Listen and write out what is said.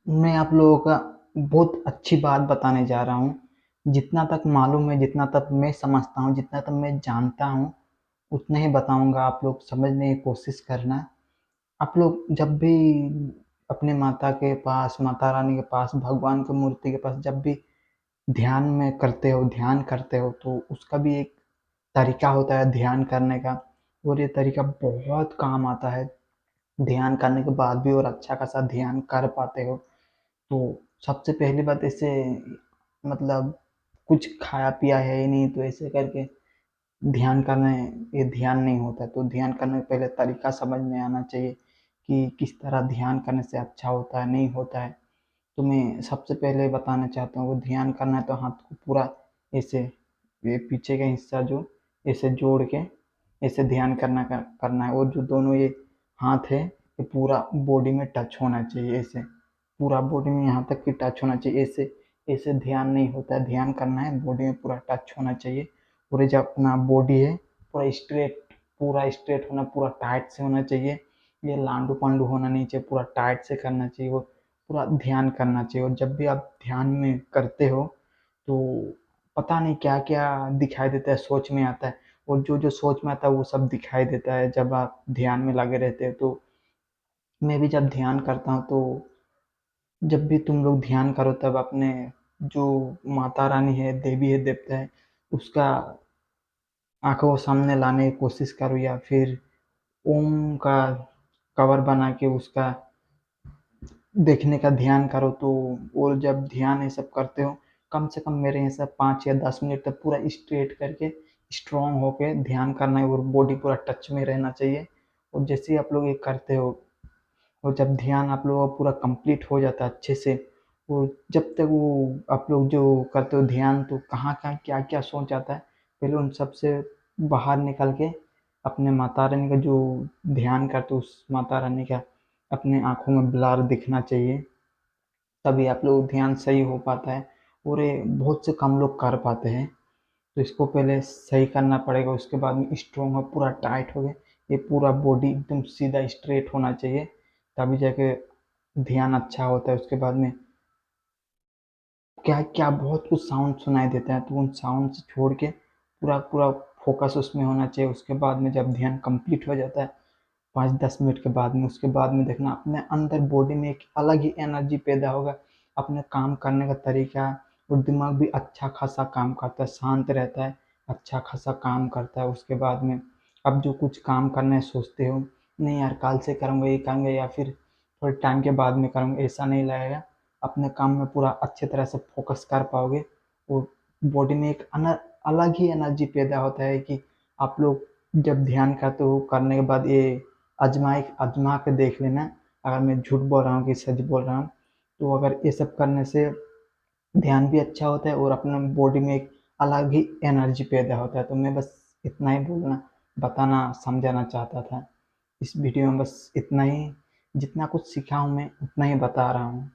मैं आप लोगों का बहुत अच्छी बात बताने जा रहा हूँ। जितना तक मालूम है, जितना तक मैं समझता हूँ, जितना तक मैं जानता हूँ, उतना ही बताऊँगा। आप लोग समझने की कोशिश करना। आप लोग जब भी अपने माता के पास, माता रानी के पास, भगवान की मूर्ति के पास जब भी ध्यान करते हो, तो उसका भी एक तरीका होता है ध्यान करने का, और ये तरीका बहुत काम आता है। ध्यान करने के बाद भी और अच्छा खासा ध्यान कर पाते हो। तो सबसे पहली बात, ऐसे मतलब कुछ खाया पिया है ही नहीं, तो ऐसे करके ध्यान करने ये ध्यान नहीं होता। तो ध्यान करने से पहले तरीका समझ में आना चाहिए कि किस तरह ध्यान करने से अच्छा होता है, नहीं होता है। तो मैं सबसे पहले बताना चाहता हूँ, वो ध्यान करना है तो हाथ को पूरा ऐसे, ये पीछे का हिस्सा जो ऐसे जोड़ के ऐसे ध्यान करना है, और जो दोनों ये हाथ है, ये पूरा बॉडी में टच होना चाहिए। ऐसे पूरा बॉडी में यहाँ तक कि टच होना चाहिए। ऐसे ऐसे ध्यान नहीं होता है, ध्यान करना है बॉडी में पूरा टच होना चाहिए। और ये जो अपना बॉडी है पूरा स्ट्रेट होना, पूरा टाइट से होना चाहिए। ये लांडू पांडू होना नहीं चाहिए, पूरा टाइट से करना चाहिए, वो पूरा ध्यान करना चाहिए। और जब भी आप ध्यान में करते हो, तो पता नहीं क्या क्या दिखाई देता है, सोच में आता है। और जो जो सोच में आता है वो सब दिखाई देता है जब आप ध्यान में लगे रहते हो। तो मैं भी जब ध्यान करता हूँ, तो जब भी तुम लोग ध्यान करो, तब अपने जो माता रानी है, देवी है, देवता है, उसका आंखों को सामने लाने की कोशिश करो, या फिर ओम का कवर बना के उसका देखने का ध्यान करो। तो और जब ध्यान ये सब करते हो, कम से कम मेरे हिसाब 5 या 10 मिनट तक पूरा स्ट्रेट करके स्ट्रांग होके ध्यान करना है, और बॉडी पूरा टच में रहना चाहिए। और जैसे ही आप लोग ये करते हो, और जब ध्यान आप लोगों का पूरा कंप्लीट हो जाता है अच्छे से, और जब तक वो आप लोग जो करते हो ध्यान, तो कहाँ कहाँ क्या क्या सोच आता है, पहले उन सब से बाहर निकल के अपने माता रानी का जो ध्यान करते हो, उस माता रानी का अपने आंखों में ब्लर दिखना चाहिए। तभी आप लोग ध्यान सही हो पाता है। और ये बहुत से कम लोग कर पाते हैं। तो इसको पहले सही करना पड़ेगा, उसके बाद में स्ट्रॉन्ग हो, पूरा टाइट हो गया, ये पूरा बॉडी एकदम सीधा स्ट्रेट होना चाहिए, तभी जाके ध्यान अच्छा होता है। उसके बाद में क्या क्या बहुत कुछ साउंड सुनाई देता है, तो उन साउंड से छोड़ के पूरा पूरा फोकस उसमें होना चाहिए। उसके बाद में जब ध्यान कंप्लीट हो जाता है 5-10 मिनट के बाद में, उसके बाद में देखना अपने अंदर बॉडी में एक अलग ही एनर्जी पैदा होगा। अपने काम करने का तरीका और दिमाग भी अच्छा खासा काम करता है, शांत रहता है, अच्छा खासा काम करता है। उसके बाद में अब जो कुछ काम करना है सोचते हो, नहीं यार कल से करूँगा, ये करूँगा, या फिर थोड़े टाइम के बाद में करूँगा, ऐसा नहीं लगेगा। अपने काम में पूरा अच्छे तरह से फोकस कर पाओगे। और बॉडी में एक अलग ही एनर्जी पैदा होता है कि आप लोग जब ध्यान करते हो, करने के बाद ये आजमा के देख लेना, अगर मैं झूठ बोल रहा हूँ कि सच बोल रहा हूँ। तो अगर ये सब करने से ध्यान भी अच्छा होता है, और अपना बॉडी में एक अलग ही एनर्जी पैदा होता है। तो मैं बस इतना ही बोलना, बताना, समझाना चाहता था इस वीडियो में। बस इतना ही, जितना कुछ सीखा हूँ मैं उतना ही बता रहा हूँ।